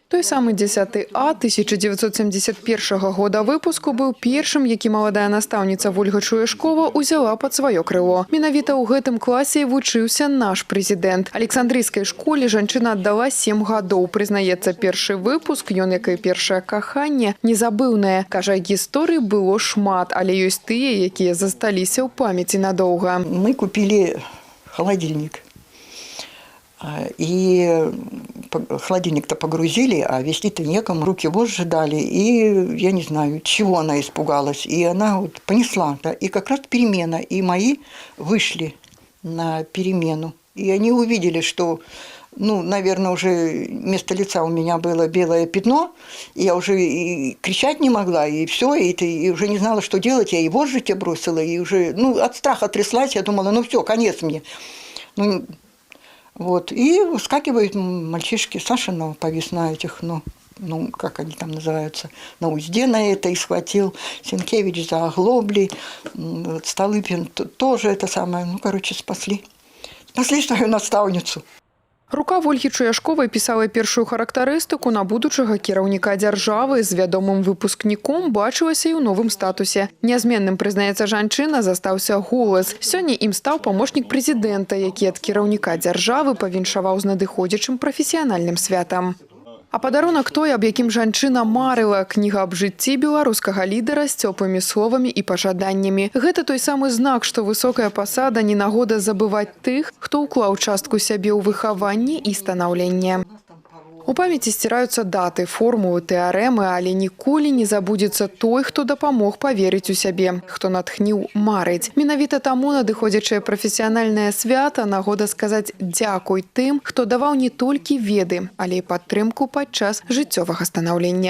Той самы 10 А 1971 года выпуску быў першым, які маладая настаўніца Вольга Чуешкова узяла пад сваё крыло. Менавіта ў гэтым класе вучыўся наш прэзідэнт. Александрыйскай школе жанчына аддала 7 гадоў. Прызнаецца, першы выпуск, ён, як і першае каханне, незабыўнае. Кажа, гісторый было шмат, але ёсць тыя, якія засталіся ў памяці надоўга. Мы купили холодильник. И холодильник-то погрузили, а везти-то некому. Руки вожжи дали, и я не знаю, чего она испугалась. И она вот понесла. Да, и как раз перемена. И мои вышли на перемену. И они увидели, что, ну, наверное, уже вместо лица у меня было белое пятно. И я уже и кричать не могла, и все, и уже не знала, что делать. Я и вожжи те бросила, и уже, ну, от страха тряслась. Я думала, ну все, конец мне. Ну, вот, и выскакивают мальчишки. Сашина повис на этих, ну, как они там называются, на узде на это, и схватил Сенкевич за оглобли, Столыпин тоже это самое, ну, короче, спасли. Спасли свою наставницу. Рука Вольгі Чуяшковай пісала першую характарыстыку на будучага кіраўніка дзяржавы. З вядомым выпускніком бачылася і ў новым статусе. Нязменным, прызнаецца жанчына, застаўся голас. Сёння ім стаў памочнік прэзідэнта, які ад кіраўніка дзяржавы павіншаваў з надыходзячым прафесіянальным святам. А падарунак той, аб якім жанчына марыла, кніга аб жыцці беларускага лідара з цёплымі словамі і пажаданнямі. Гэта той самы знак, што высокая пасада не нагода забываць тых, хто ўклаў частку сябе ў выхаванне і станаўленне. У памяці сціраюцца даты, формулы, тэарэмы, але ніколі не забудзецца той, хто дапамог паверыць у сябе, хто натхніў марыць. Менавіта таму надыходзячае прафесіянальнае свята нагода сказаць дзякуй тым, хто даваў не толькі веды, але і падтрымку падчас жыццёвага станаўлення.